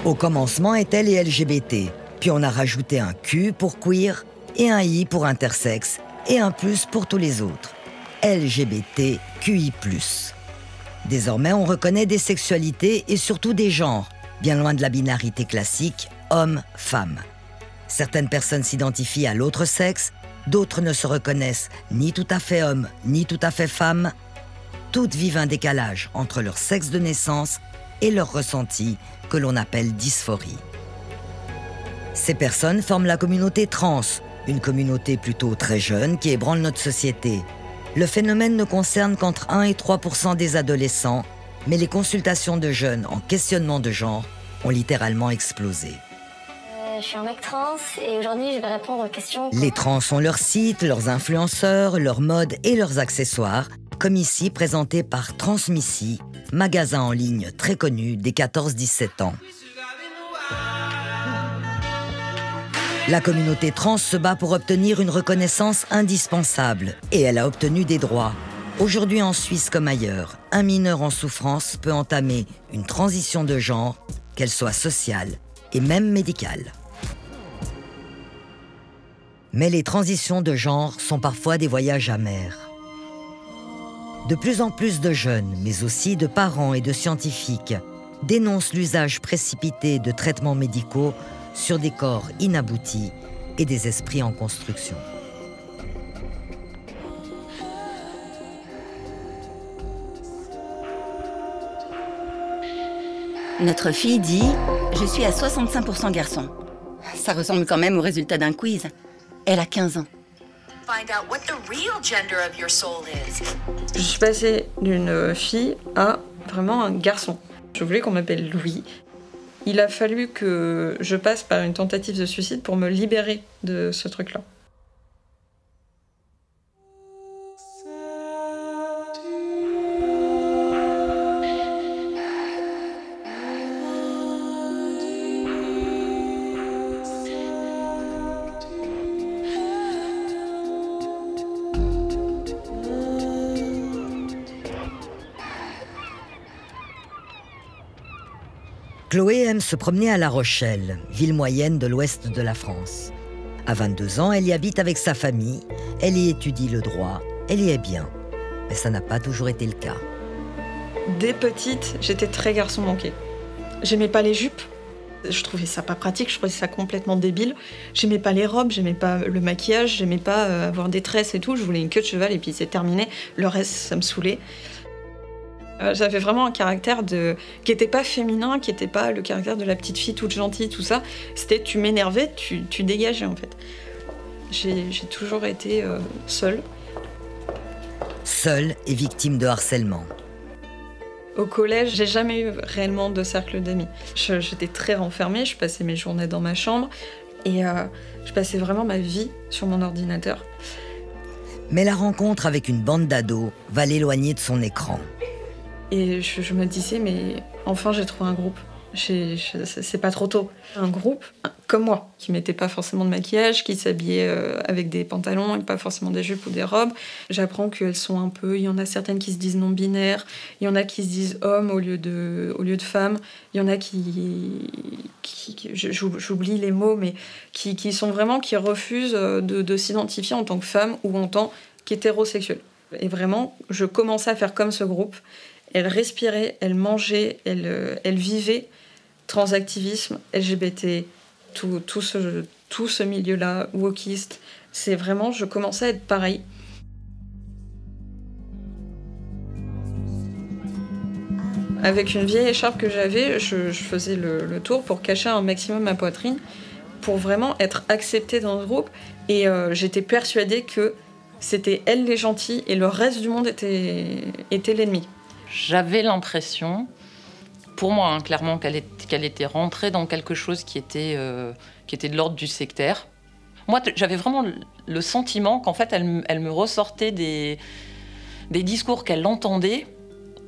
Au commencement étaient les LGBT, puis on a rajouté un Q pour queer, et un I pour intersexe, et un plus pour tous les autres. LGBTQI+. Désormais, on reconnaît des sexualités et surtout des genres, bien loin de la binarité classique, homme-femme. Certaines personnes s'identifient à l'autre sexe, d'autres ne se reconnaissent ni tout à fait homme, ni tout à fait femme. Toutes vivent un décalage entre leur sexe de naissance et leur ressenti que l'on appelle dysphorie. Ces personnes forment la communauté trans, une communauté plutôt très jeune qui ébranle notre société. Le phénomène ne concerne qu'entre 1 et 3% des adolescents, mais les consultations de jeunes en questionnement de genre ont littéralement explosé. Je suis un mec trans et aujourd'hui je vais répondre aux questions. Les trans ont leur site, leurs influenceurs, leurs modes et leurs accessoires, comme ici présenté par Transmissy, magasin en ligne très connu des 14-17 ans. La communauté trans se bat pour obtenir une reconnaissance indispensable et elle a obtenu des droits. Aujourd'hui en Suisse comme ailleurs, un mineur en souffrance peut entamer une transition de genre, qu'elle soit sociale et même médicale. Mais les transitions de genre sont parfois des voyages amers. De plus en plus de jeunes, mais aussi de parents et de scientifiques, dénoncent l'usage précipité de traitements médicaux sur des corps inaboutis et des esprits en construction. Notre fille dit « Je suis à 65% garçon ». Ça ressemble quand même au résultat d'un quiz. Elle a 15 ans. Je suis passée d'une fille à vraiment un garçon. Je voulais qu'on m'appelle Louis. Il a fallu que je passe par une tentative de suicide pour me libérer de ce truc-là. Chloé aime se promener à La Rochelle, ville moyenne de l'ouest de la France. À 22 ans, elle y habite avec sa famille, elle y étudie le droit, elle y est bien. Mais ça n'a pas toujours été le cas. Dès petite, j'étais très garçon manqué. J'aimais pas les jupes, je trouvais ça pas pratique, je trouvais ça complètement débile. J'aimais pas les robes, j'aimais pas le maquillage, j'aimais pas avoir des tresses et tout. Je voulais une queue de cheval et puis c'est terminé. Le reste, ça me saoulait. J'avais vraiment un caractère qui n'était pas féminin, qui n'était pas le caractère de la petite fille toute gentille, tout ça. C'était tu m'énervais, tu dégageais en fait. J'ai toujours été seule. Seule et victime de harcèlement. Au collège, j'ai jamais eu réellement de cercle d'amis. J'étais très renfermée, je passais mes journées dans ma chambre et je passais vraiment ma vie sur mon ordinateur. Mais la rencontre avec une bande d'ados va l'éloigner de son écran. Et je me disais, mais enfin j'ai trouvé un groupe. C'est pas trop tôt. Un groupe comme moi, qui mettait pas forcément de maquillage, qui s'habillait avec des pantalons et pas forcément des jupes ou des robes. J'apprends qu'elles sont un peu... Il y en a certaines qui se disent non-binaires, il y en a qui se disent hommes au lieu de femmes, il y en a j'oublie les mots, mais qui sont vraiment... qui refusent de s'identifier en tant que femme ou en tant qu'hétérosexuel. Et vraiment, je commençais à faire comme ce groupe. Elle respirait, elle mangeait, elle vivait transactivisme, LGBT, tout ce milieu-là, wokiste. C'est vraiment, je commençais à être pareil. Avec une vieille écharpe que j'avais, je faisais le tour pour cacher un maximum ma poitrine, pour vraiment être acceptée dans le groupe. Et j'étais persuadée que c'était elle les gentils et le reste du monde était l'ennemi. J'avais l'impression, pour moi, hein, clairement, qu'elle était rentrée dans quelque chose qui était de l'ordre du sectaire. Moi, j'avais vraiment le sentiment qu'en fait, elle me ressortait des discours qu'elle entendait,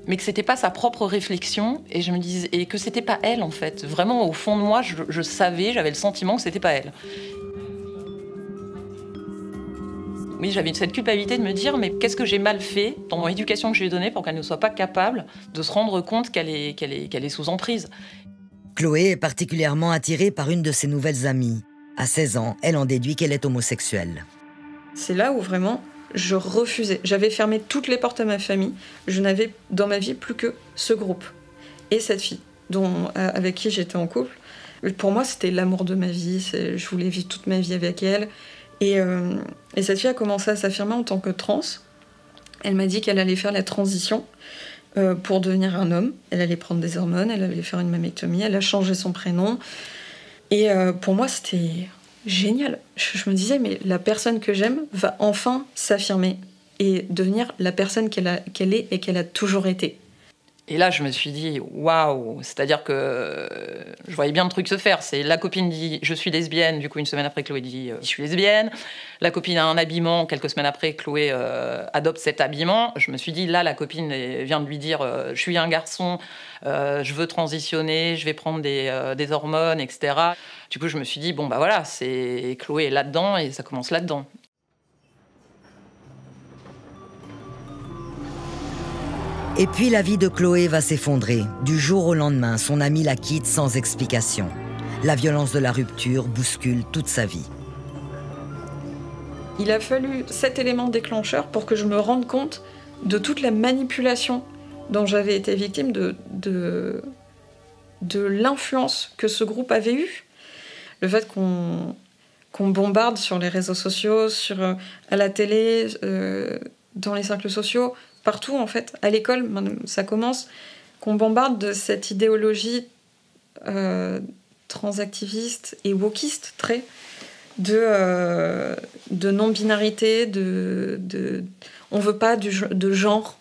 mais que c'était pas sa propre réflexion, et je me disais, et que c'était pas elle, en fait. Vraiment, au fond de moi, je savais, j'avais le sentiment que c'était pas elle. Oui, j'avais cette culpabilité de me dire, mais qu'est-ce que j'ai mal fait dans mon éducation que je lui ai donnée pour qu'elle ne soit pas capable de se rendre compte qu'elle est sous emprise. Chloé est particulièrement attirée par une de ses nouvelles amies. À 16 ans, elle en déduit qu'elle est homosexuelle. C'est là où vraiment je refusais. J'avais fermé toutes les portes à ma famille. Je n'avais dans ma vie plus que ce groupe et cette fille avec qui j'étais en couple. Pour moi, c'était l'amour de ma vie. Je voulais vivre toute ma vie avec elle. Et cette fille a commencé à s'affirmer en tant que trans. Elle m'a dit qu'elle allait faire la transition pour devenir un homme. Elle allait prendre des hormones, elle allait faire une mammectomie, elle a changé son prénom. Et pour moi, c'était génial. Je me disais, mais la personne que j'aime va enfin s'affirmer et devenir la personne qu'elle est et qu'elle a toujours été. Et là, je me suis dit, waouh, c'est-à-dire que je voyais bien le truc se faire. C'est la copine dit, je suis lesbienne. Du coup, une semaine après, Chloé dit, je suis lesbienne. La copine a un habillement. Quelques semaines après, Chloé adopte cet habillement. Je me suis dit, là, la copine vient de lui dire, je suis un garçon, je veux transitionner, je vais prendre des hormones, etc. Du coup, je me suis dit, bon, bah voilà, Chloé est là-dedans et ça commence là-dedans. Et puis la vie de Chloé va s'effondrer. Du jour au lendemain, son amie la quitte sans explication. La violence de la rupture bouscule toute sa vie. Il a fallu cet élément déclencheur pour que je me rende compte de toute la manipulation dont j'avais été victime, de l'influence que ce groupe avait eue. Le fait qu'on bombarde sur les réseaux sociaux, à la télé, dans les cercles sociaux, partout en fait, à l'école, ça commence, qu'on bombarde de cette idéologie transactiviste et wokiste très, de non-binarité, on veut pas de genre.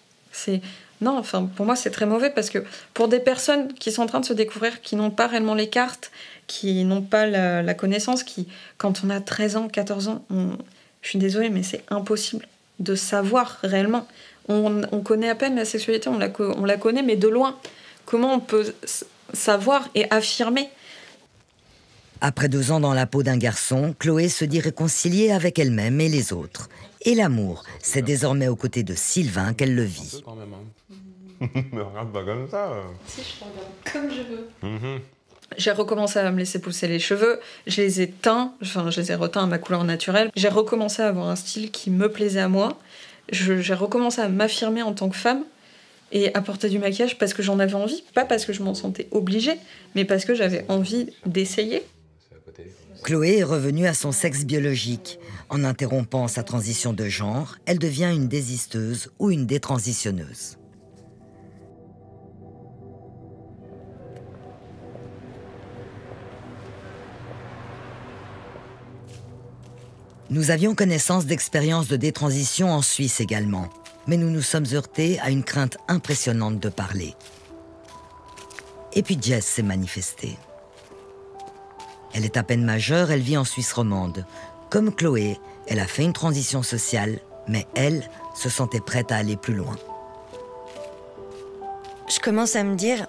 Non, enfin, pour moi, c'est très mauvais parce que pour des personnes qui sont en train de se découvrir, qui n'ont pas réellement les cartes, qui n'ont pas la connaissance, quand on a 13 ans, 14 ans, je suis désolée, mais c'est impossible de savoir réellement. On connaît à peine la sexualité, on la connaît, mais de loin. Comment on peut savoir et affirmer ? Après 2 ans dans la peau d'un garçon, Chloé se dit réconciliée avec elle-même et les autres. Et l'amour, c'est désormais aux côtés de Sylvain qu'elle le vit. Mais regarde pas comme ça. Si, je regarde comme je veux. J'ai recommencé à me laisser pousser les cheveux, je les ai reteints à ma couleur naturelle. J'ai recommencé à avoir un style qui me plaisait à moi. J'ai recommencé à m'affirmer en tant que femme et à porter du maquillage parce que j'en avais envie. Pas parce que je m'en sentais obligée, mais parce que j'avais envie d'essayer. Chloé est revenue à son sexe biologique. En interrompant sa transition de genre, elle devient une désisteuse ou une détransitionneuse. Nous avions connaissance d'expériences de détransition en Suisse également, mais nous nous sommes heurtés à une crainte impressionnante de parler. Et puis Jess s'est manifestée. Elle est à peine majeure, elle vit en Suisse romande. Comme Chloé, elle a fait une transition sociale, mais elle se sentait prête à aller plus loin. Je commence à me dire,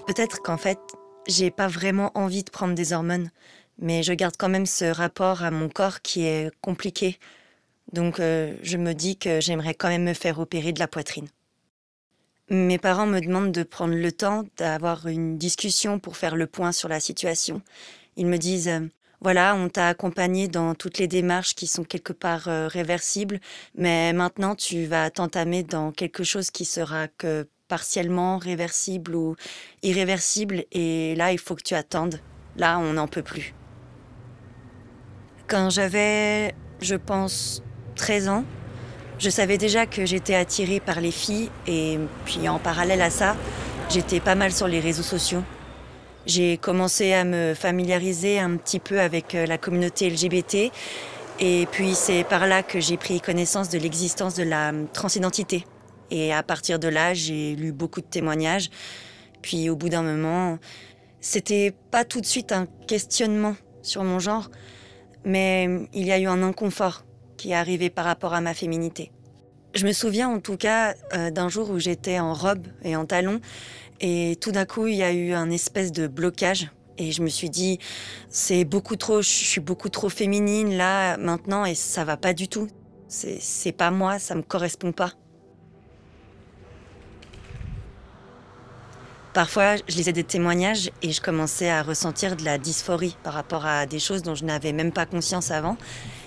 peut-être qu'en fait, j'ai pas vraiment envie de prendre des hormones. Mais je garde quand même ce rapport à mon corps qui est compliqué. Donc je me dis que j'aimerais quand même me faire opérer de la poitrine. Mes parents me demandent de prendre le temps d'avoir une discussion pour faire le point sur la situation. Ils me disent, voilà, on t'a accompagné dans toutes les démarches qui sont quelque part réversibles, mais maintenant tu vas t'entamer dans quelque chose qui sera que partiellement réversible ou irréversible, et là il faut que tu attendes. Là, on n'en peut plus. Quand j'avais, je pense, 13 ans, je savais déjà que j'étais attirée par les filles et puis en parallèle à ça, j'étais pas mal sur les réseaux sociaux. J'ai commencé à me familiariser un petit peu avec la communauté LGBT et puis c'est par là que j'ai pris connaissance de l'existence de la transidentité. Et à partir de là, j'ai lu beaucoup de témoignages. Puis au bout d'un moment, c'était pas tout de suite un questionnement sur mon genre, mais il y a eu un inconfort qui est arrivé par rapport à ma féminité. Je me souviens en tout cas d'un jour où j'étais en robe et en talons et tout d'un coup il y a eu un espèce de blocage et je me suis dit c'est beaucoup trop, je suis beaucoup trop féminine là maintenant et ça va pas du tout. C'est pas moi, ça me correspond pas. Parfois, je lisais des témoignages et je commençais à ressentir de la dysphorie par rapport à des choses dont je n'avais même pas conscience avant.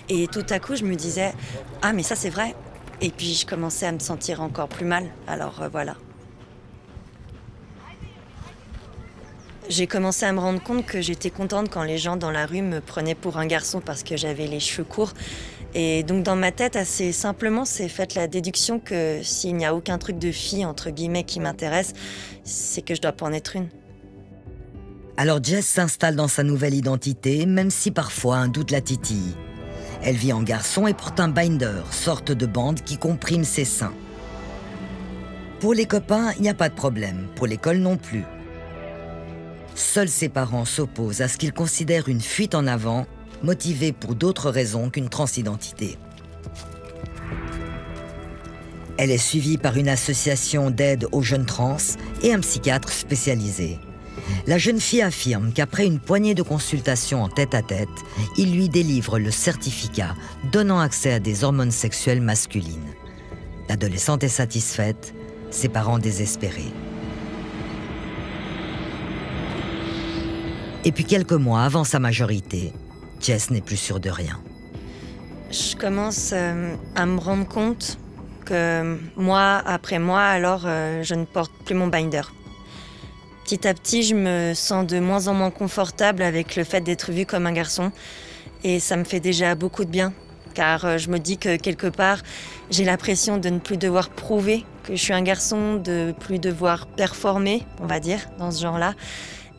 Et tout à coup, je me disais « Ah, mais ça, c'est vrai !» Et puis, je commençais à me sentir encore plus mal. Alors, voilà. J'ai commencé à me rendre compte que j'étais contente quand les gens dans la rue me prenaient pour un garçon parce que j'avais les cheveux courts. Et donc dans ma tête, assez simplement, c'est faite la déduction que s'il n'y a aucun truc de fille, entre guillemets, qui m'intéresse, c'est que je dois pas en être une. Alors Jess s'installe dans sa nouvelle identité, même si parfois un doute la titille. Elle vit en garçon et porte un binder, sorte de bande qui comprime ses seins. Pour les copains, il n'y a pas de problème, pour l'école non plus. Seuls ses parents s'opposent à ce qu'ils considèrent une fuite en avant, motivée pour d'autres raisons qu'une transidentité. Elle est suivie par une association d'aide aux jeunes trans et un psychiatre spécialisé. La jeune fille affirme qu'après une poignée de consultations en tête-à-tête, il lui délivre le certificat donnant accès à des hormones sexuelles masculines. L'adolescente est satisfaite, ses parents désespérés. Et puis quelques mois avant sa majorité, Jess n'est plus sûre de rien. Je commence à me rendre compte que mois après mois, alors je ne porte plus mon binder. Petit à petit, je me sens de moins en moins confortable avec le fait d'être vue comme un garçon. Et ça me fait déjà beaucoup de bien, car je me dis que quelque part, j'ai l'impression de ne plus devoir prouver que je suis un garçon, de plus devoir performer, on va dire, dans ce genre-là.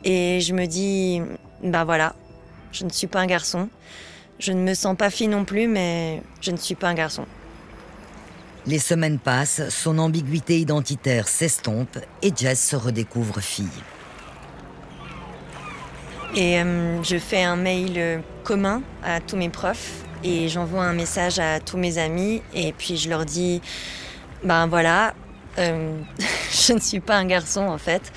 Et je me dis, ben voilà, je ne suis pas un garçon. Je ne me sens pas fille non plus, mais je ne suis pas un garçon. Les semaines passent, son ambiguïté identitaire s'estompe et Jess se redécouvre fille. Et je fais un mail commun à tous mes profs et j'envoie un message à tous mes amis et puis je leur dis, ben voilà, je ne suis pas un garçon en fait.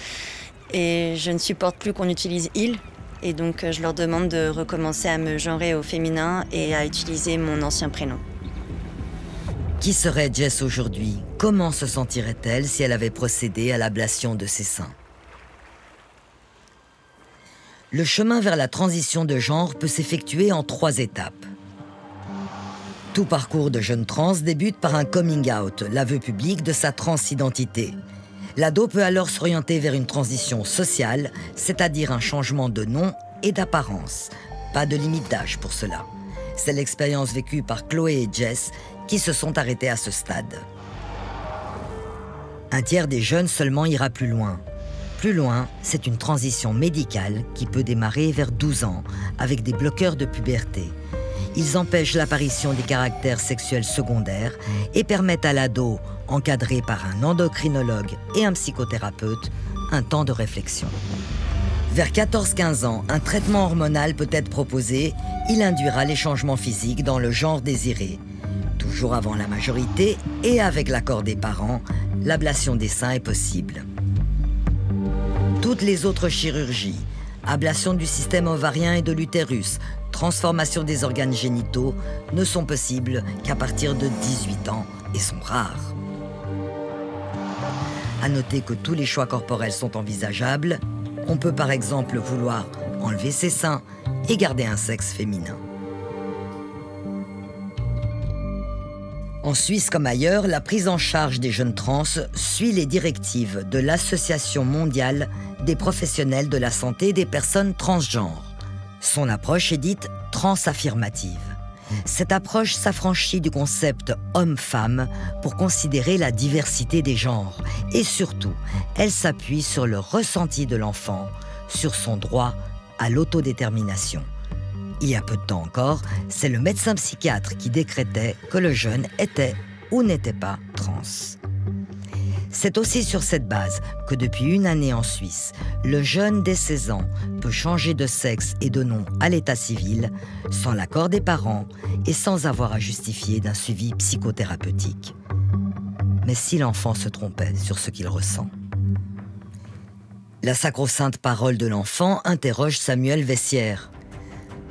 Et je ne supporte plus qu'on utilise « il ». Et donc, je leur demande de recommencer à me genrer au féminin et à utiliser mon ancien prénom. Qui serait Jess aujourd'hui? Comment se sentirait-elle si elle avait procédé à l'ablation de ses seins? Le chemin vers la transition de genre peut s'effectuer en 3 étapes. Tout parcours de jeune trans débute par un coming out, l'aveu public de sa transidentité. L'ado peut alors s'orienter vers une transition sociale, c'est-à-dire un changement de nom et d'apparence. Pas de limite d'âge pour cela. C'est l'expérience vécue par Chloé et Jess qui se sont arrêtés à ce stade. Un tiers des jeunes seulement ira plus loin. Plus loin, c'est une transition médicale qui peut démarrer vers 12 ans, avec des bloqueurs de puberté. Ils empêchent l'apparition des caractères sexuels secondaires et permettent à l'ado, encadré par un endocrinologue et un psychothérapeute, un temps de réflexion. Vers 14-15 ans, un traitement hormonal peut être proposé. Il induira les changements physiques dans le genre désiré. Toujours avant la majorité et avec l'accord des parents, l'ablation des seins est possible. Toutes les autres chirurgies, ablation du système ovarien et de l'utérus, transformation des organes génitaux, ne sont possibles qu'à partir de 18 ans et sont rares. À noter que tous les choix corporels sont envisageables. On peut par exemple vouloir enlever ses seins et garder un sexe féminin. En Suisse comme ailleurs, la prise en charge des jeunes trans suit les directives de l'Association mondiale des professionnels de la santé des personnes transgenres. Son approche est dite transaffirmative. Cette approche s'affranchit du concept homme-femme pour considérer la diversité des genres. Et surtout, elle s'appuie sur le ressenti de l'enfant, sur son droit à l'autodétermination. Il y a peu de temps encore, c'est le médecin psychiatre qui décrétait que le jeune était ou n'était pas trans. C'est aussi sur cette base que depuis 1 année en Suisse, le jeune dès 16 ans peut changer de sexe et de nom à l'état civil sans l'accord des parents et sans avoir à justifier d'un suivi psychothérapeutique. Mais si l'enfant se trompait sur ce qu'il ressent? La sacro-sainte parole de l'enfant interroge Samuel Vessière.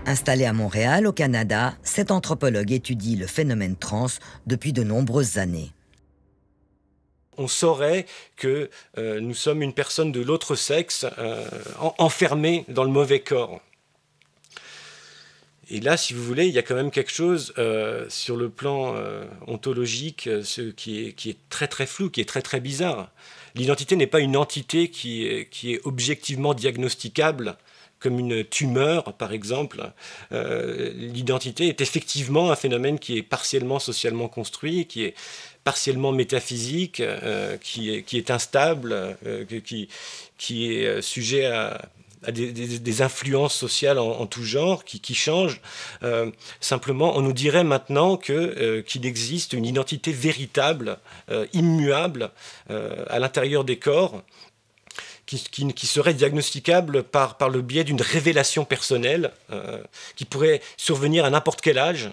Installé à Montréal, au Canada, cet anthropologue étudie le phénomène trans depuis de nombreuses années. on saurait que nous sommes une personne de l'autre sexe enfermée dans le mauvais corps. Et là, si vous voulez, il y a quand même quelque chose sur le plan ontologique qui est très très flou, qui est très très bizarre. L'identité n'est pas une entité qui est objectivement diagnosticable, comme une tumeur, par exemple. L'identité est effectivement un phénomène qui est partiellement socialement construit, qui est partiellement métaphysique, qui est instable, qui est sujet à des influences sociales en tout genre qui changent. Simplement, on nous dirait maintenant qu'il existe une identité véritable, immuable, à l'intérieur des corps, qui serait diagnosticable par le biais d'une révélation personnelle qui pourrait survenir à n'importe quel âge.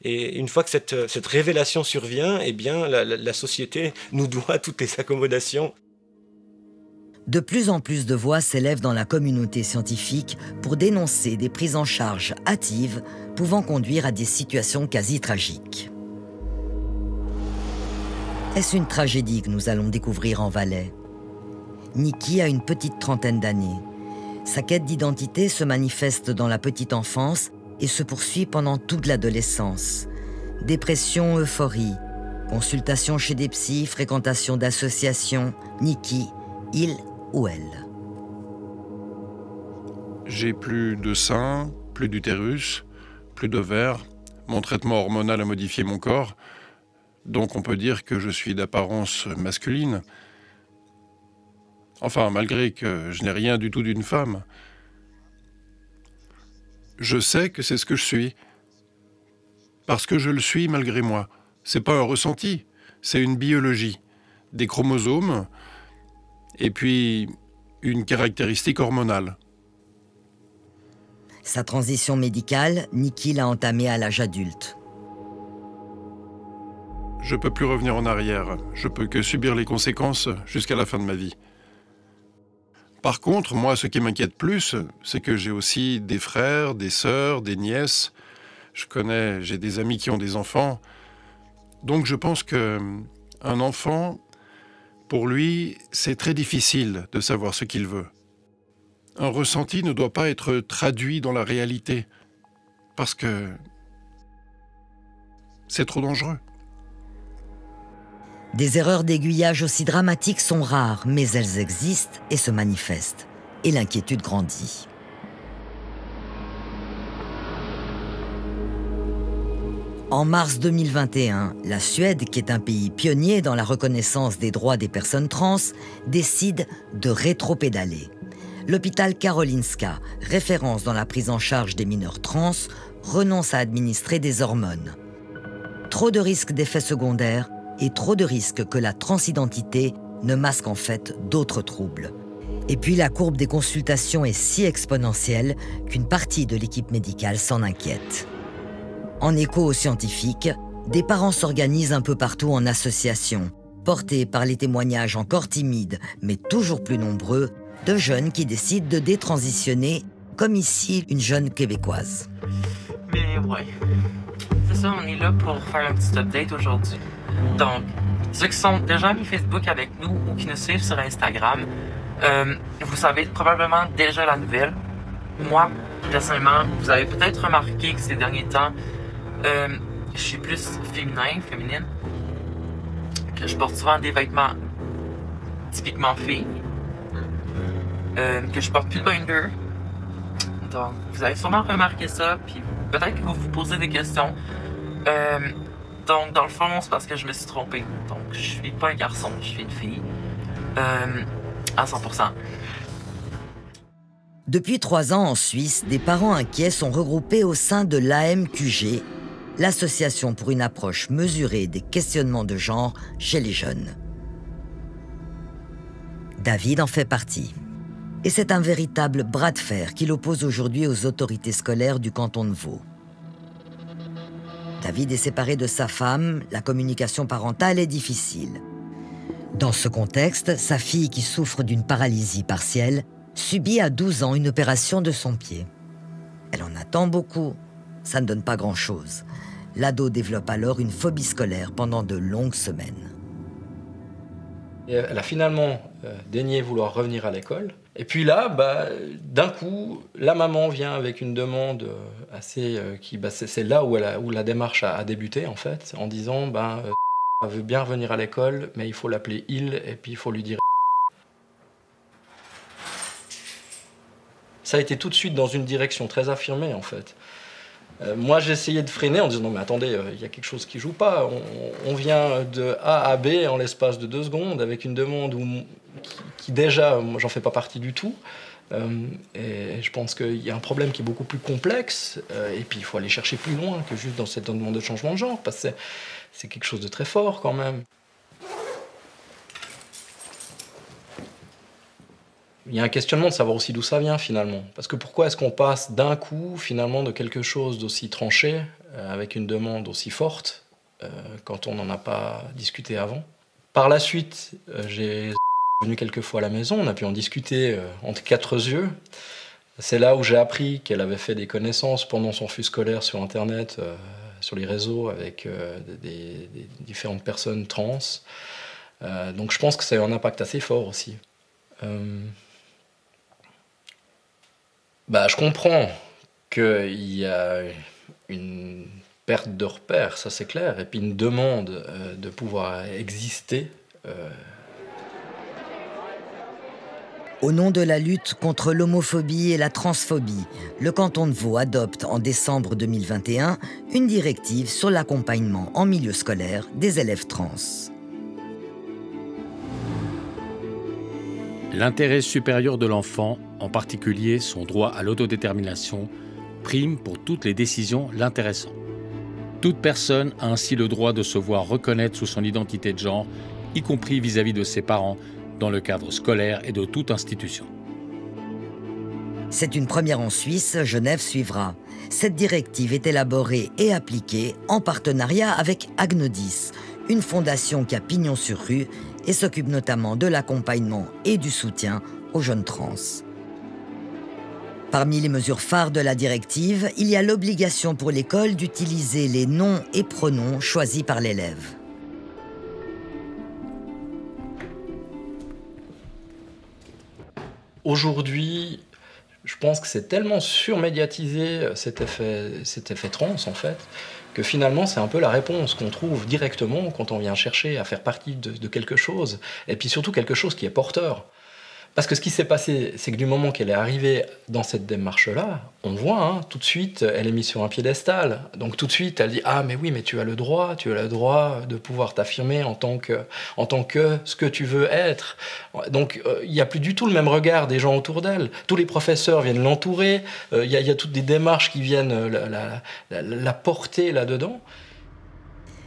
Et une fois que cette révélation survient, eh bien, la société nous doit toutes les accommodations. De plus en plus de voix s'élèvent dans la communauté scientifique pour dénoncer des prises en charge hâtives pouvant conduire à des situations quasi tragiques. Est-ce une tragédie que nous allons découvrir en Valais? Niki a une petite trentaine d'années. Sa quête d'identité se manifeste dans la petite enfance et se poursuit pendant toute l'adolescence. Dépression, euphorie, consultation chez des psys, fréquentation d'associations, Niki, il ou elle. J'ai plus de seins, plus d'utérus, plus d'ovaires. Mon traitement hormonal a modifié mon corps. Donc on peut dire que je suis d'apparence masculine. Enfin, malgré que je n'ai rien du tout d'une femme. Je sais que c'est ce que je suis. Parce que je le suis malgré moi. C'est pas un ressenti, c'est une biologie. Des chromosomes, et puis une caractéristique hormonale. Sa transition médicale, Niki l'a entamée à l'âge adulte. Je peux plus revenir en arrière. Je peux que subir les conséquences jusqu'à la fin de ma vie. Par contre, moi, ce qui m'inquiète plus, c'est que j'ai aussi des frères, des sœurs, des nièces. J'ai des amis qui ont des enfants. Donc je pense qu'un enfant, pour lui, c'est très difficile de savoir ce qu'il veut. Un ressenti ne doit pas être traduit dans la réalité, parce que c'est trop dangereux. Des erreurs d'aiguillage aussi dramatiques sont rares, mais elles existent et se manifestent. Et l'inquiétude grandit. En mars 2021, la Suède, qui est un pays pionnier dans la reconnaissance des droits des personnes trans, décide de rétropédaler. L'hôpital Karolinska, référence dans la prise en charge des mineurs trans, renonce à administrer des hormones. Trop de risques d'effets secondaires et trop de risques que la transidentité ne masque en fait d'autres troubles. Et puis la courbe des consultations est si exponentielle qu'une partie de l'équipe médicale s'en inquiète. En écho aux scientifiques, des parents s'organisent un peu partout en association, portés par les témoignages encore timides, mais toujours plus nombreux, de jeunes qui décident de détransitionner, comme ici une jeune Québécoise. Mais ouais, c'est ça, on est là pour faire un petit update aujourd'hui. Donc, ceux qui sont déjà mis Facebook avec nous ou qui nous suivent sur Instagram, vous savez probablement déjà la nouvelle. Moi, personnellement, vous avez peut-être remarqué que ces derniers temps, je suis plus féminine, que je porte souvent des vêtements typiquement filles, que je porte plus de binder. Donc, vous avez sûrement remarqué ça, puis peut-être que vous vous posez des questions. Donc, dans le fond, c'est parce que je me suis trompée. Donc, je suis pas un garçon, je suis une fille. À 100%. Depuis 3 ans en Suisse, des parents inquiets sont regroupés au sein de l'AMQG, l'association pour une approche mesurée des questionnements de genre chez les jeunes. David en fait partie. Et c'est un véritable bras de fer qui l'oppose aujourd'hui aux autorités scolaires du canton de Vaud. David est séparé de sa femme, la communication parentale est difficile. Dans ce contexte, sa fille, qui souffre d'une paralysie partielle, subit à 12 ans une opération de son pied. Elle en attend beaucoup, ça ne donne pas grand-chose. L'ado développe alors une phobie scolaire pendant de longues semaines. Et elle a finalement daigné vouloir revenir à l'école. Et puis là, d'un coup, la maman vient avec une demande assez... c'est là où la démarche a débuté, en fait, en disant elle veut bien revenir à l'école, mais il faut l'appeler il, et puis il faut lui dire... Ça a été tout de suite dans une direction très affirmée, en fait. Moi, j'ai essayé de freiner en disant « Non, mais attendez, il y a quelque chose qui joue pas. On vient de A à B en l'espace de 2 secondes avec une demande qui déjà, moi, j'en fais pas partie du tout. Et je pense qu'il y a un problème qui est beaucoup plus complexe. Et puis, il faut aller chercher plus loin que juste dans cette demande de changement de genre, parce que c'est quelque chose de très fort quand même. » Il y a un questionnement de savoir aussi d'où ça vient finalement. Parce que pourquoi est-ce qu'on passe d'un coup finalement de quelque chose d'aussi tranché, avec une demande aussi forte, quand on n'en a pas discuté avant. Par la suite, j'ai venu quelques fois à la maison, on a pu en discuter entre 4 yeux. C'est là où j'ai appris qu'elle avait fait des connaissances pendant son flux scolaire sur Internet, sur les réseaux, avec des différentes personnes trans. Donc je pense que ça a eu un impact assez fort aussi. Je comprends qu'il y a une perte de repères, ça c'est clair, et puis une demande de pouvoir exister. Au nom de la lutte contre l'homophobie et la transphobie, le canton de Vaud adopte en décembre 2021 une directive sur l'accompagnement en milieu scolaire des élèves trans. L'intérêt supérieur de l'enfant, en particulier son droit à l'autodétermination, prime pour toutes les décisions l'intéressant. Toute personne a ainsi le droit de se voir reconnaître sous son identité de genre, y compris vis-à-vis de ses parents, dans le cadre scolaire et de toute institution. C'est une première en Suisse, Genève suivra. Cette directive est élaborée et appliquée en partenariat avec Agnodis, une fondation qui a pignon sur rue et s'occupe notamment de l'accompagnement et du soutien aux jeunes trans. Parmi les mesures phares de la directive, il y a l'obligation pour l'école d'utiliser les noms et pronoms choisis par l'élève. Aujourd'hui, je pense que c'est tellement surmédiatisé cet effet trans en fait, que finalement c'est un peu la réponse qu'on trouve directement quand on vient chercher à faire partie de quelque chose, et puis surtout quelque chose qui est porteur. Parce que ce qui s'est passé, c'est que du moment qu'elle est arrivée dans cette démarche-là, on voit, tout de suite, elle est mise sur un piédestal. Donc tout de suite, elle dit « Ah, mais oui, mais tu as le droit de pouvoir t'affirmer en tant que ce que tu veux être. » Donc il n'y a plus du tout le même regard des gens autour d'elle. Tous les professeurs viennent l'entourer, il y a toutes des démarches qui viennent la porter là-dedans.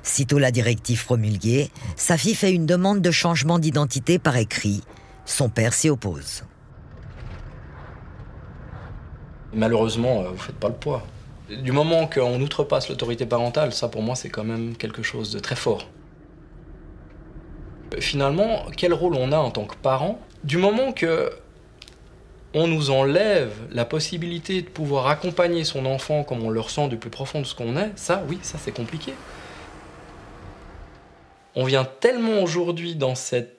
Sitôt la directive promulguée, Safi fait une demande de changement d'identité par écrit. Son père s'y oppose. Malheureusement, vous ne faites pas le poids. Du moment qu'on outrepasse l'autorité parentale, ça pour moi c'est quand même quelque chose de très fort. Finalement, quel rôle on a en tant que parent? Du moment qu'on nous enlève la possibilité de pouvoir accompagner son enfant comme on le ressent du plus profond de ce qu'on est, ça oui, ça c'est compliqué. On vient tellement aujourd'hui dans cette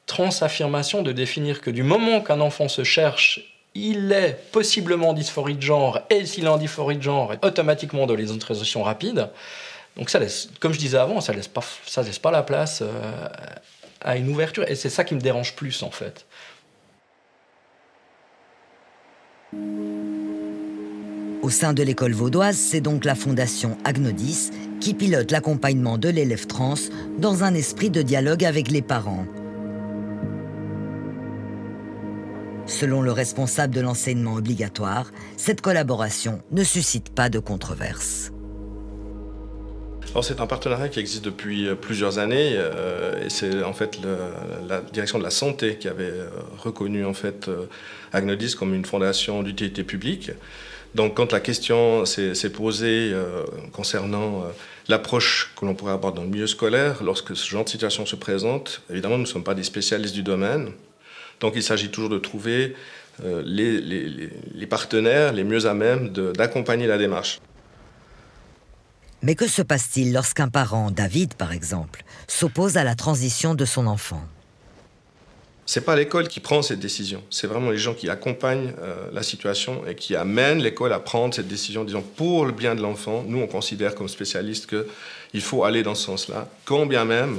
transaffirmation de définir que du moment qu'un enfant se cherche, il est possiblement en dysphorie de genre, et s'il est en dysphorie de genre, automatiquement de l'identification rapide. Donc ça laisse, comme je disais avant, ça laisse pas la place à une ouverture, et c'est ça qui me dérange plus en fait. Au sein de l'école vaudoise, c'est donc la fondation Agnodis qui pilote l'accompagnement de l'élève trans dans un esprit de dialogue avec les parents. Selon le responsable de l'enseignement obligatoire, cette collaboration ne suscite pas de controverse. C'est un partenariat qui existe depuis plusieurs années et c'est en fait la direction de la santé qui avait reconnu en fait Agnodis comme une fondation d'utilité publique. Donc quand la question s'est posée concernant l'approche que l'on pourrait avoir dans le milieu scolaire, lorsque ce genre de situation se présente, évidemment nous ne sommes pas des spécialistes du domaine. Donc il s'agit toujours de trouver les partenaires les mieux à même d'accompagner la démarche. Mais que se passe-t-il lorsqu'un parent, David par exemple, s'oppose à la transition de son enfant? C'est pas l'école qui prend cette décision, c'est vraiment les gens qui accompagnent la situation et qui amènent l'école à prendre cette décision, disons pour le bien de l'enfant. Nous, on considère comme spécialistes qu'il faut aller dans ce sens-là, quand bien même,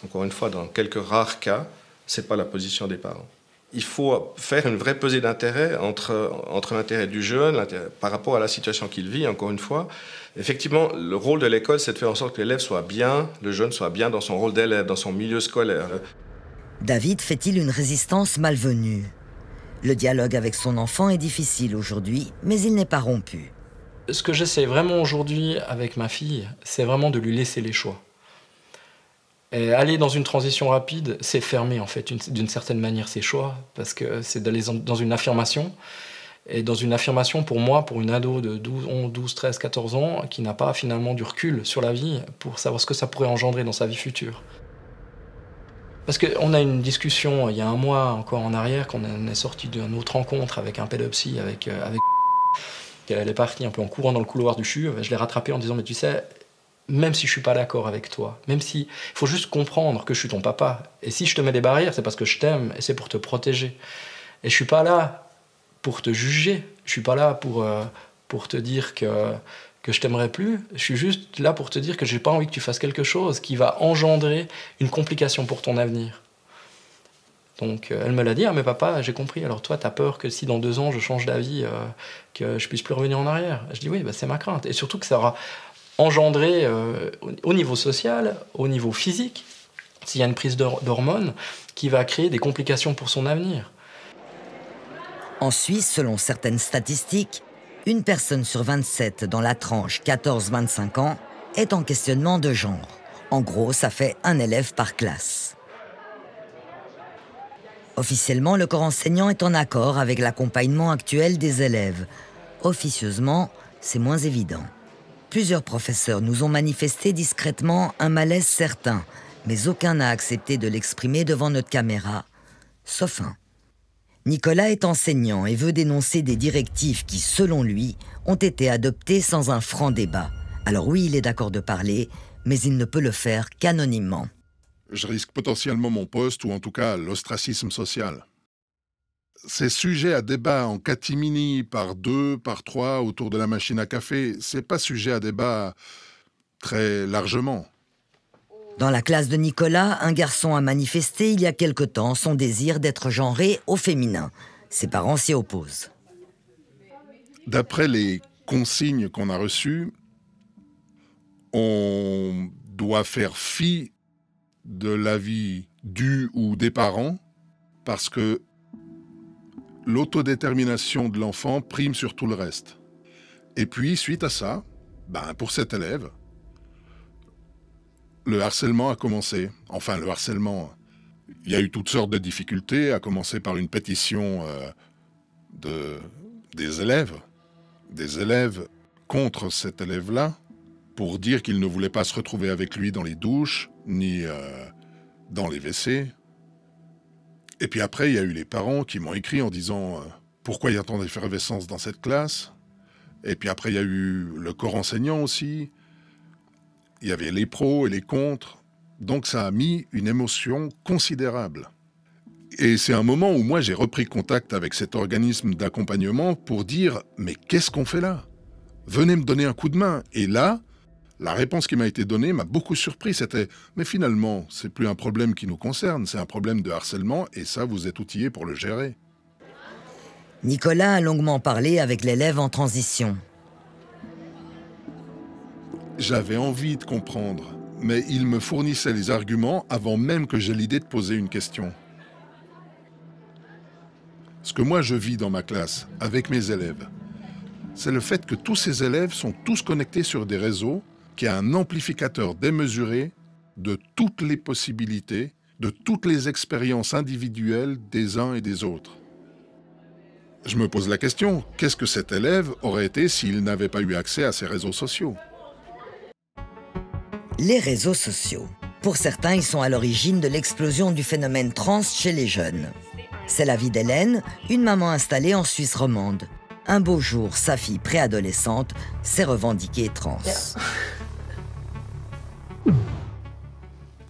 encore une fois, dans quelques rares cas, c'est pas la position des parents. Il faut faire une vraie pesée d'intérêt entre l'intérêt du jeune par rapport à la situation qu'il vit, encore une fois. Effectivement, le rôle de l'école, c'est de faire en sorte que l'élève soit bien, le jeune soit bien dans son rôle d'élève, dans son milieu scolaire. David fait-il une résistance malvenue? Le dialogue avec son enfant est difficile aujourd'hui, mais il n'est pas rompu. Ce que j'essaie vraiment aujourd'hui avec ma fille, c'est vraiment de lui laisser les choix. Et aller dans une transition rapide, c'est fermer en fait d'une certaine manière ses choix, parce que c'est d'aller dans une affirmation. Et dans une affirmation, pour moi, pour une ado de 12, 13, 14 ans, qui n'a pas finalement du recul sur la vie, pour savoir ce que ça pourrait engendrer dans sa vie future. Parce qu'on a une discussion, il y a un mois encore en arrière, qu'on est sorti d'une autre rencontre avec un pédopsie, avec elle est partie un peu en courant dans le couloir du CHU, je l'ai rattrapée en disant, mais tu sais, même si je suis pas d'accord avec toi, même si, il faut juste comprendre que je suis ton papa, et si je te mets des barrières, c'est parce que je t'aime, et c'est pour te protéger. Et je suis pas là pour te juger, je suis pas là pour te dire que je t'aimerais plus, je suis juste là pour te dire que j'ai pas envie que tu fasses quelque chose qui va engendrer une complication pour ton avenir. Donc elle me l'a dit, ah mais papa, j'ai compris, alors toi t'as peur que si dans 2 ans je change d'avis, que je puisse plus revenir en arrière. Je dis oui, bah, c'est ma crainte, et surtout que ça aura engendré au niveau social, au niveau physique, s'il y a une prise d'hormones qui va créer des complications pour son avenir. En Suisse, selon certaines statistiques, une personne sur 27 dans la tranche 14-25 ans est en questionnement de genre. En gros, ça fait un élève par classe. Officiellement, le corps enseignant est en accord avec l'accompagnement actuel des élèves. Officieusement, c'est moins évident. Plusieurs professeurs nous ont manifesté discrètement un malaise certain, mais aucun n'a accepté de l'exprimer devant notre caméra, sauf un. Nicolas est enseignant et veut dénoncer des directives qui, selon lui, ont été adoptées sans un franc débat. Alors oui, il est d'accord de parler, mais il ne peut le faire qu'anonymement. Je risque potentiellement mon poste ou en tout cas l'ostracisme social. Ces sujets à débat en catimini par 2, par 3 autour de la machine à café, c'est pas sujet à débat très largement. Dans la classe de Nicolas, un garçon a manifesté il y a quelque temps son désir d'être genré au féminin. Ses parents s'y opposent. D'après les consignes qu'on a reçues, on doit faire fi de l'avis du ou des parents parce que l'autodétermination de l'enfant prime sur tout le reste. Et puis, suite à ça, pour cet élève, le harcèlement a commencé. Enfin, le harcèlement, il y a eu toutes sortes de difficultés, à commencer par une pétition des élèves contre cet élève-là, pour dire qu'ils ne voulaient pas se retrouver avec lui dans les douches, ni dans les WC. Et puis après, il y a eu les parents qui m'ont écrit en disant « Pourquoi il y a tant d'effervescence dans cette classe ?» Et puis après, il y a eu le corps enseignant aussi. Il y avait les pros et les contre. Donc ça a mis une émotion considérable. Et c'est un moment où moi, j'ai repris contact avec cet organisme d'accompagnement pour dire « Mais qu'est-ce qu'on fait là ? Venez me donner un coup de main. » Et là, la réponse qui m'a été donnée m'a beaucoup surpris. C'était « Mais finalement, c'est plus un problème qui nous concerne, c'est un problème de harcèlement et ça, vous êtes outillés pour le gérer. » Nicolas a longuement parlé avec l'élève en transition. J'avais envie de comprendre, mais il me fournissait les arguments avant même que j'aie l'idée de poser une question. Ce que moi je vis dans ma classe, avec mes élèves, c'est le fait que tous ces élèves sont tous connectés sur des réseaux qui a un amplificateur démesuré de toutes les possibilités, de toutes les expériences individuelles des uns et des autres. Je me pose la question, qu'est-ce que cet élève aurait été s'il n'avait pas eu accès à ces réseaux sociaux ? Les réseaux sociaux. Pour certains, ils sont à l'origine de l'explosion du phénomène trans chez les jeunes. C'est la vie d'Hélène, une maman installée en Suisse romande. Un beau jour, sa fille préadolescente s'est revendiquée trans.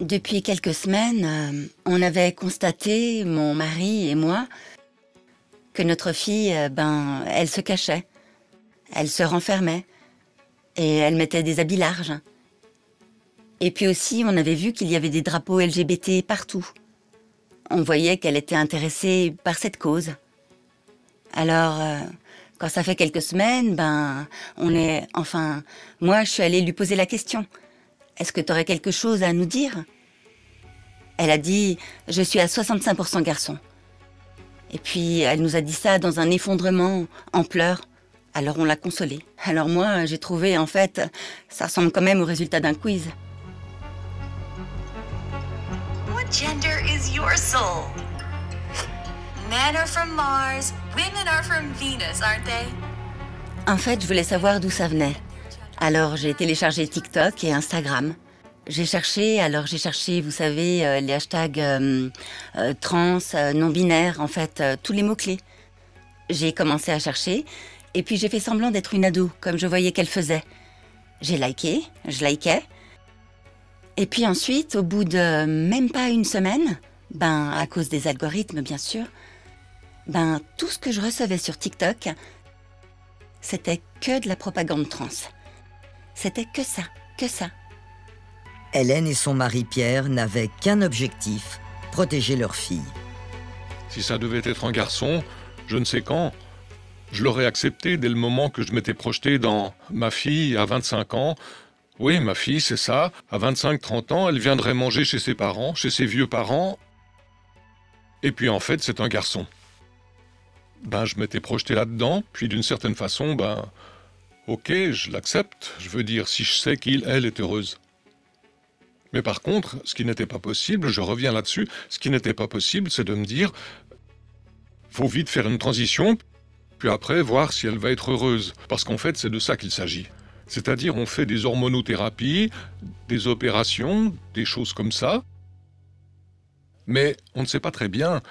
Depuis quelques semaines, on avait constaté, mon mari et moi, que notre fille, elle se cachait. Elle se renfermait. Et elle mettait des habits larges. Et puis aussi, on avait vu qu'il y avait des drapeaux LGBT partout. On voyait qu'elle était intéressée par cette cause. Alors, quand ça fait quelques semaines, moi, je suis allée lui poser la question. Est-ce que tu aurais quelque chose à nous dire? Elle a dit, je suis à 65% garçon. Et puis, elle nous a dit ça dans un effondrement, en pleurs. Alors, on l'a consolée. Alors moi, j'ai trouvé, en fait, ça ressemble quand même au résultat d'un quiz. What gender is your soul? Men are from Mars, women are from Venus, aren't they? En fait, je voulais savoir d'où ça venait. Alors, j'ai téléchargé TikTok et Instagram. J'ai cherché, vous savez, les hashtags trans, non-binaires, en fait, tous les mots-clés. J'ai commencé à chercher, et puis j'ai fait semblant d'être une ado, comme je voyais qu'elle faisait. J'ai liké, je likais. Et puis ensuite, au bout de même pas une semaine, à cause des algorithmes, bien sûr, tout ce que je recevais sur TikTok, c'était que de la propagande trans. C'était que ça, que ça. Hélène et son mari Pierre n'avaient qu'un objectif, protéger leur fille. Si ça devait être un garçon, je ne sais quand, je l'aurais accepté dès le moment que je m'étais projeté dans ma fille à 25 ans. Oui, ma fille, c'est ça. À 25-30 ans, elle viendrait manger chez ses parents, chez ses vieux parents. Et puis en fait, c'est un garçon. Je m'étais projeté là-dedans, puis d'une certaine façon, ok, je l'accepte. Je veux dire, si je sais elle est heureuse. Mais par contre, ce qui n'était pas possible, je reviens là-dessus, ce qui n'était pas possible, c'est de me dire, faut vite faire une transition, puis après voir si elle va être heureuse. Parce qu'en fait, c'est de ça qu'il s'agit. C'est-à-dire, on fait des hormonothérapies, des opérations, des choses comme ça, mais on ne sait pas très bien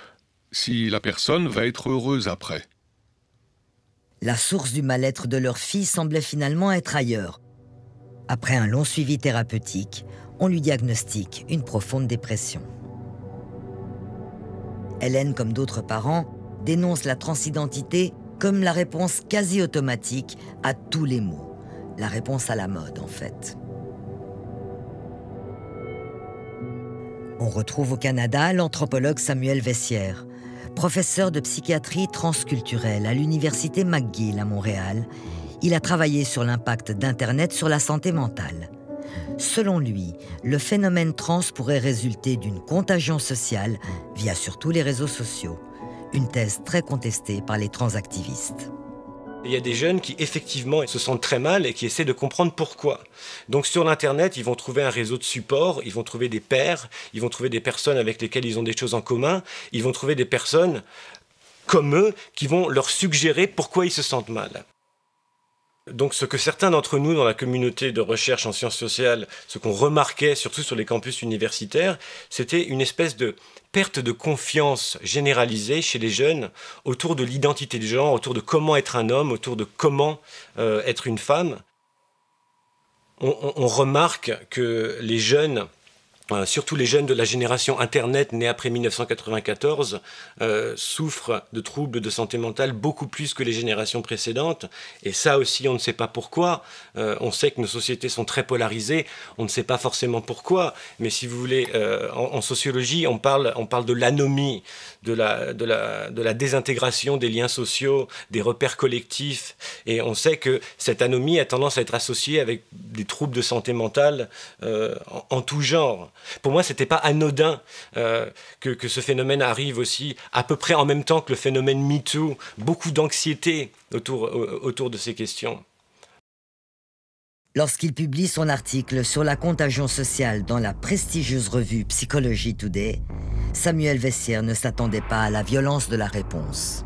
si la personne va être heureuse après. La source du mal-être de leur fille semblait finalement être ailleurs. Après un long suivi thérapeutique, on lui diagnostique une profonde dépression. Hélène, comme d'autres parents, dénonce la transidentité comme la réponse quasi automatique à tous les maux. La réponse à la mode, en fait. On retrouve au Canada l'anthropologue Samuel Vessière, professeur de psychiatrie transculturelle à l'université McGill à Montréal. Il a travaillé sur l'impact d'Internet sur la santé mentale. Selon lui, le phénomène trans pourrait résulter d'une contagion sociale via surtout les réseaux sociaux. Une thèse très contestée par les transactivistes. Il y a des jeunes qui, effectivement, se sentent très mal et qui essaient de comprendre pourquoi. Donc sur l'Internet, ils vont trouver un réseau de support, ils vont trouver des pairs, ils vont trouver des personnes avec lesquelles ils ont des choses en commun, ils vont trouver des personnes comme eux qui vont leur suggérer pourquoi ils se sentent mal. Donc ce que certains d'entre nous dans la communauté de recherche en sciences sociales, ce qu'on remarquait surtout sur les campus universitaires, c'était une espèce de perte de confiance généralisée chez les jeunes autour de l'identité du genre, autour de comment être un homme, autour de comment être une femme. On remarque que les jeunes, surtout les jeunes de la génération Internet née après 1994, souffrent de troubles de santé mentale beaucoup plus que les générations précédentes. Et ça aussi, on ne sait pas pourquoi. On sait que nos sociétés sont très polarisées. On ne sait pas forcément pourquoi. Mais si vous voulez, en sociologie, on parle de l'anomie, de la désintégration des liens sociaux, des repères collectifs. Et on sait que cette anomie a tendance à être associée avec des troubles de santé mentale en tout genre. Pour moi, c'était pas anodin que ce phénomène arrive aussi à peu près en même temps que le phénomène MeToo. Beaucoup d'anxiété autour de ces questions. Lorsqu'il publie son article sur la contagion sociale dans la prestigieuse revue Psychology Today, Samuel Vessière ne s'attendait pas à la violence de la réponse.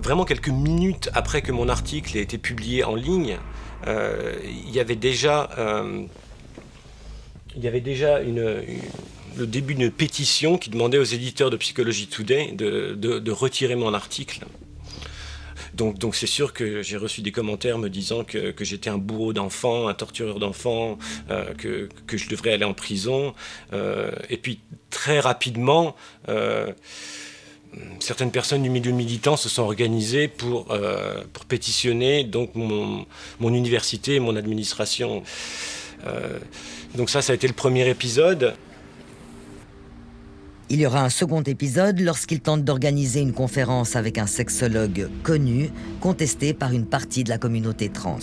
Vraiment quelques minutes après que mon article ait été publié en ligne, il y avait déjà le début d'une pétition qui demandait aux éditeurs de Psychology Today de retirer mon article. Donc c'est sûr que j'ai reçu des commentaires me disant que j'étais un bourreau d'enfants, un tortureur d'enfants, que je devrais aller en prison. Et puis très rapidement, certaines personnes du milieu militant se sont organisées pour pétitionner donc mon université et mon administration. Donc ça a été le premier épisode. Il y aura un second épisode lorsqu'il tente d'organiser une conférence avec un sexologue connu, contesté par une partie de la communauté trans.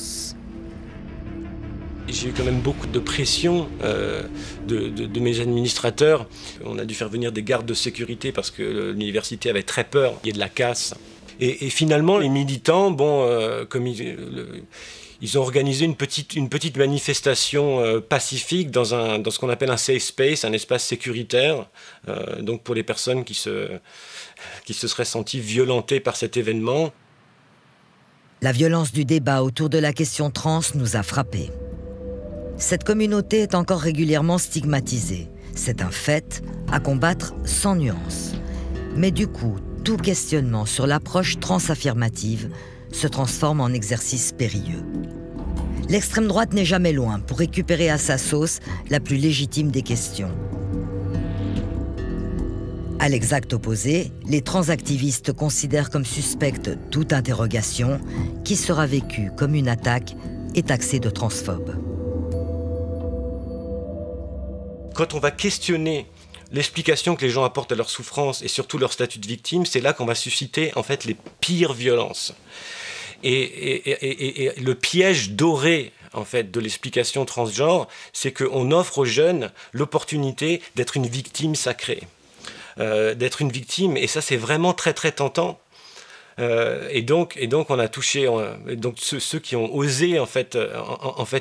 J'ai eu quand même beaucoup de pression de mes administrateurs. On a dû faire venir des gardes de sécurité parce que l'université avait très peur qu'il y ait de la casse. Et finalement, les militants, comme ils ont organisé une petite manifestation pacifique dans ce qu'on appelle un safe space, un espace sécuritaire, donc pour les personnes qui se seraient senties violentées par cet événement. La violence du débat autour de la question trans nous a frappés. Cette communauté est encore régulièrement stigmatisée. C'est un fait à combattre sans nuance. Mais du coup, tout questionnement sur l'approche transaffirmative se transforme en exercice périlleux. L'extrême droite n'est jamais loin pour récupérer à sa sauce la plus légitime des questions. À l'exact opposé, les transactivistes considèrent comme suspecte toute interrogation qui sera vécue comme une attaque et taxée de transphobe. Quand on va questionner l'explication que les gens apportent à leur souffrance et surtout leur statut de victime, c'est là qu'on va susciter en fait les pires violences. Et le piège doré en fait de l'explication transgenre, c'est qu'on offre aux jeunes l'opportunité d'être une victime sacrée, d'être une victime, et ça c'est vraiment très très tentant. Et donc on a touché donc ceux qui ont osé en fait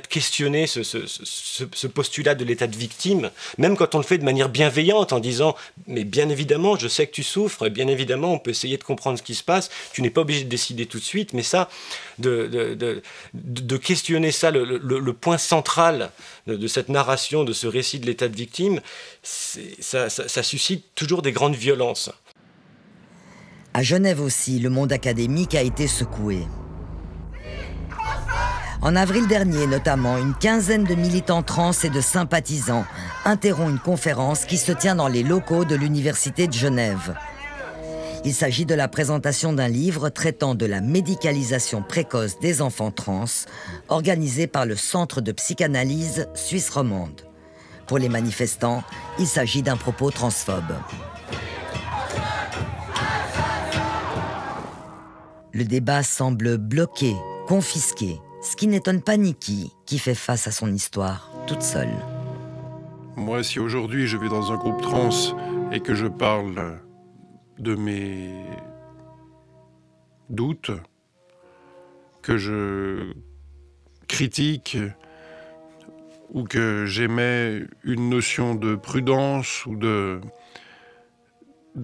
questionner ce postulat de l'état de victime, même quand on le fait de manière bienveillante en disant mais bien évidemment je sais que tu souffres, bien évidemment on peut essayer de comprendre ce qui se passe, tu n'es pas obligé de décider tout de suite, mais ça de questionner ça, le point central de cette narration, de ce récit de l'état de victime, ça suscite toujours des grandes violences. À Genève aussi, le monde académique a été secoué. En avril dernier, notamment, une quinzaine de militants trans et de sympathisants interrompt une conférence qui se tient dans les locaux de l'Université de Genève. Il s'agit de la présentation d'un livre traitant de la médicalisation précoce des enfants trans, organisé par le Centre de psychanalyse suisse romande. Pour les manifestants, il s'agit d'un propos transphobe. Le débat semble bloqué, confisqué, ce qui n'étonne pas Nikki, qui fait face à son histoire toute seule. Moi, si aujourd'hui je vais dans un groupe trans et que je parle de mes doutes, que je critique ou que j'émets une notion de prudence ou de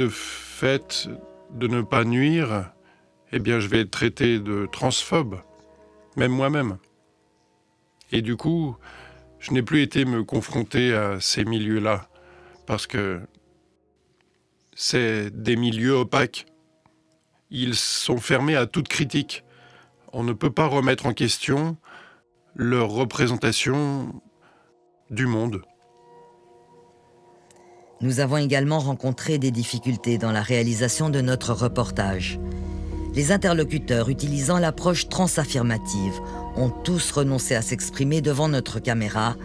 fait de ne pas nuire, eh bien, je vais être traité de transphobe, même moi-même. Et du coup, je n'ai plus été me confronter à ces milieux-là, parce que c'est des milieux opaques. Ils sont fermés à toute critique. On ne peut pas remettre en question leur représentation du monde. Nous avons également rencontré des difficultés dans la réalisation de notre reportage. Les interlocuteurs utilisant l'approche transaffirmative ont tous renoncé à s'exprimer devant notre caméra,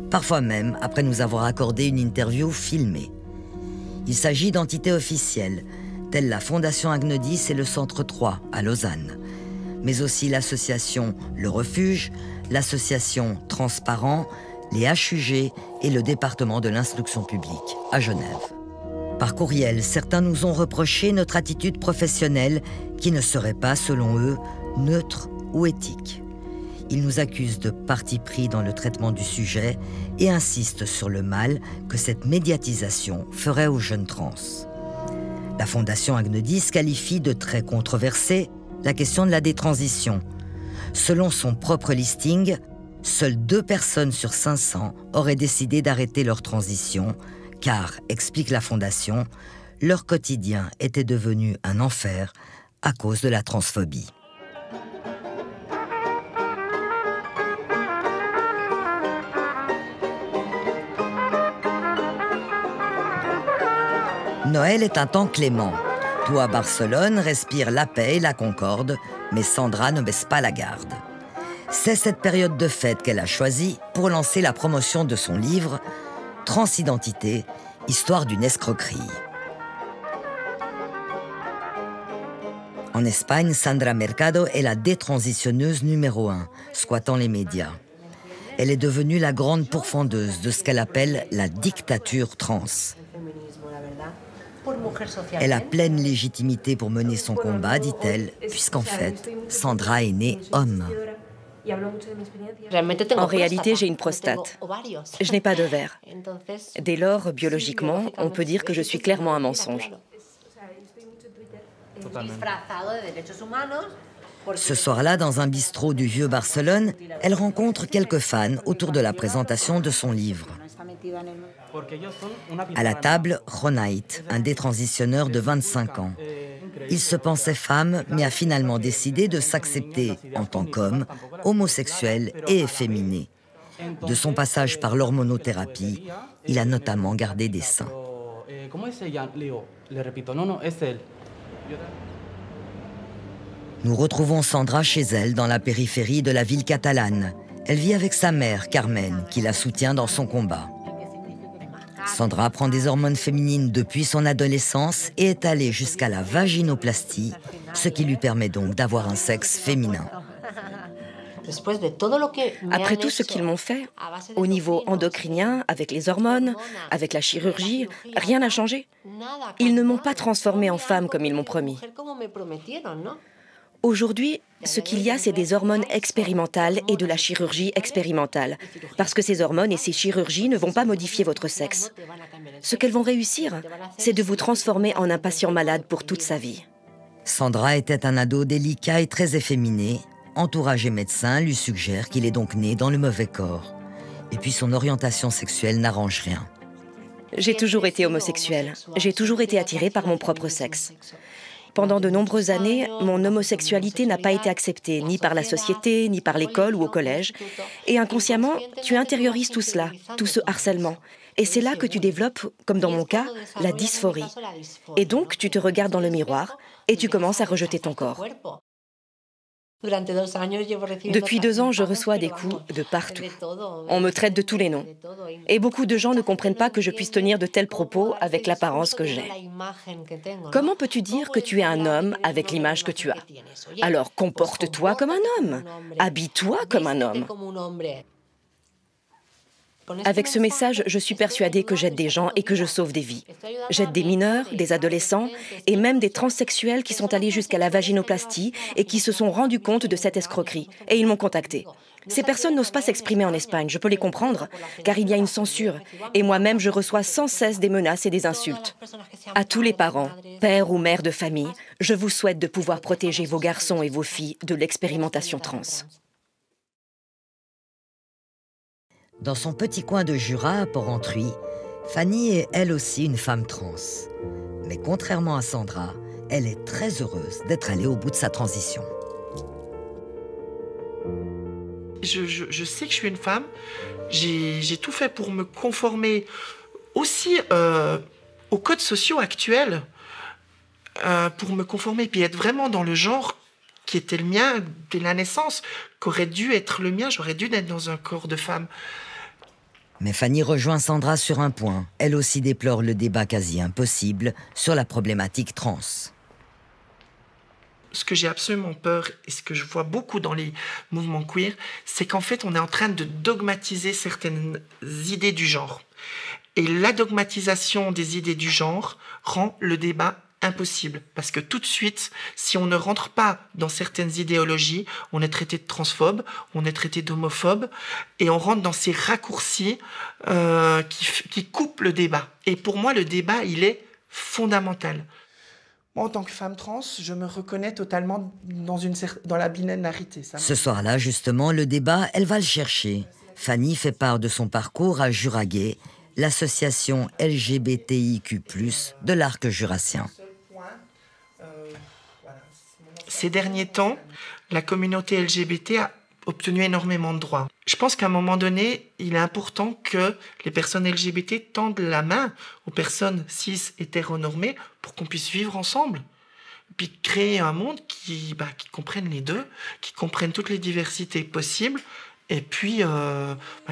parfois même après nous avoir accordé une interview filmée. Il s'agit d'entités officielles, telles la Fondation Agnodis et le Centre 3 à Lausanne, mais aussi l'association Le Refuge, l'association Transparent, les HUG et le département de l'instruction publique à Genève. Par courriel, certains nous ont reproché notre attitude professionnelle qui ne serait pas, selon eux, neutre ou éthique. Ils nous accusent de parti pris dans le traitement du sujet et insistent sur le mal que cette médiatisation ferait aux jeunes trans. La Fondation Agnodis qualifie de très controversée la question de la détransition. Selon son propre listing, seules 2 personnes sur 500 auraient décidé d'arrêter leur transition, car, explique la Fondation, leur quotidien était devenu un enfer à cause de la transphobie. Noël est un temps clément. Tout à Barcelone respire la paix et la concorde, mais Sandra ne baisse pas la garde. C'est cette période de fête qu'elle a choisie pour lancer la promotion de son livre « Transidentité, histoire d'une escroquerie ». En Espagne, Sandra Mercado est la détransitionneuse numéro 1, squattant les médias. Elle est devenue la grande pourfendeuse de ce qu'elle appelle la dictature trans. Elle a pleine légitimité pour mener son combat, dit-elle, puisqu'en fait, Sandra est née homme. En réalité, j'ai une prostate. Je n'ai pas d'ovaire. Dès lors, biologiquement, on peut dire que je suis clairement un mensonge. Ce soir-là, dans un bistrot du vieux Barcelone, elle rencontre quelques fans autour de la présentation de son livre. À la table, Ronait, un détransitionneur de 25 ans. Il se pensait femme, mais a finalement décidé de s'accepter en tant qu'homme, homosexuel et efféminé. De son passage par l'hormonothérapie, il a notamment gardé des seins. Nous retrouvons Sandra chez elle, dans la périphérie de la ville catalane. Elle vit avec sa mère, Carmen, qui la soutient dans son combat. Sandra prend des hormones féminines depuis son adolescence et est allée jusqu'à la vaginoplastie, ce qui lui permet donc d'avoir un sexe féminin. Après tout ce qu'ils m'ont fait, au niveau endocrinien, avec les hormones, avec la chirurgie, rien n'a changé. Ils ne m'ont pas transformée en femme comme ils m'ont promis. Aujourd'hui, ce qu'il y a, c'est des hormones expérimentales et de la chirurgie expérimentale. Parce que ces hormones et ces chirurgies ne vont pas modifier votre sexe. Ce qu'elles vont réussir, c'est de vous transformer en un patient malade pour toute sa vie. Sandra était un ado délicat et très efféminé. Entourage et médecin lui suggèrent qu'il est donc né dans le mauvais corps. Et puis son orientation sexuelle n'arrange rien. J'ai toujours été homosexuelle. J'ai toujours été attirée par mon propre sexe. Pendant de nombreuses années, mon homosexualité n'a pas été acceptée, ni par la société, ni par l'école ou au collège. Et inconsciemment, tu intériorises tout cela, tout ce harcèlement. Et c'est là que tu développes, comme dans mon cas, la dysphorie. Et donc, tu te regardes dans le miroir et tu commences à rejeter ton corps. Depuis 2 ans, je reçois des coups de partout. On me traite de tous les noms. Et beaucoup de gens ne comprennent pas que je puisse tenir de tels propos avec l'apparence que j'ai. Comment peux-tu dire que tu es un homme avec l'image que tu as? Alors comporte-toi comme un homme. Habille-toi comme un homme. Avec ce message, je suis persuadée que j'aide des gens et que je sauve des vies. J'aide des mineurs, des adolescents et même des transsexuels qui sont allés jusqu'à la vaginoplastie et qui se sont rendus compte de cette escroquerie. Et ils m'ont contactée. Ces personnes n'osent pas s'exprimer en Espagne, je peux les comprendre, car il y a une censure. Et moi-même, je reçois sans cesse des menaces et des insultes. À tous les parents, pères ou mères de famille, je vous souhaite de pouvoir protéger vos garçons et vos filles de l'expérimentation trans. Dans son petit coin de Jura, à Porrentruy, Fanny est elle aussi une femme trans. Mais contrairement à Sandra, elle est très heureuse d'être allée au bout de sa transition. Je sais que je suis une femme. J'ai tout fait pour me conformer aussi aux codes sociaux actuels, pour me conformer, puis être vraiment dans le genre qui était le mien dès la naissance, qu'aurait dû être le mien. J'aurais dû naître dans un corps de femme. Mais Fanny rejoint Sandra sur un point. Elle aussi déplore le débat quasi impossible sur la problématique trans. Ce que j'ai absolument peur, et ce que je vois beaucoup dans les mouvements queer, c'est qu'en fait, on est en train de dogmatiser certaines idées du genre. Et la dogmatisation des idées du genre rend le débat impossible. Parce que tout de suite, si on ne rentre pas dans certaines idéologies, on est traité de transphobe, on est traité d'homophobe, et on rentre dans ces raccourcis qui coupent le débat. Et pour moi, le débat, il est fondamental. Moi, en tant que femme trans, je me reconnais totalement dans la binarité. Ce soir-là, justement, le débat, elle va le chercher. Fanny fait part de son parcours à Juragay, l'association LGBTIQ+, de l'arc jurassien. Ces derniers temps, la communauté LGBT obtenu énormément de droits. Je pense qu'à un moment donné, il est important que les personnes LGBT tendent la main aux personnes cis hétéronormées pour qu'on puisse vivre ensemble. Puis créer un monde qui comprenne les deux, qui comprenne toutes les diversités possibles, et puis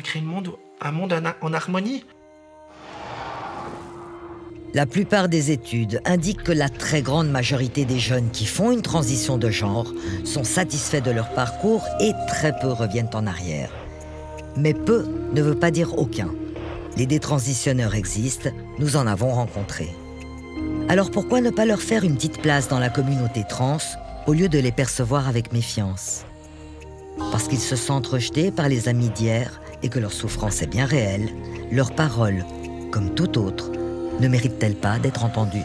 créer un monde en harmonie. La plupart des études indiquent que la très grande majorité des jeunes qui font une transition de genre sont satisfaits de leur parcours et très peu reviennent en arrière. Mais peu ne veut pas dire aucun. Les détransitionneurs existent, nous en avons rencontré. Alors pourquoi ne pas leur faire une petite place dans la communauté trans au lieu de les percevoir avec méfiance? Parce qu'ils se sentent rejetés par les amis d'hier et que leur souffrance est bien réelle, leurs paroles, comme tout autre, ne mérite-t-elle pas d'être entendue ?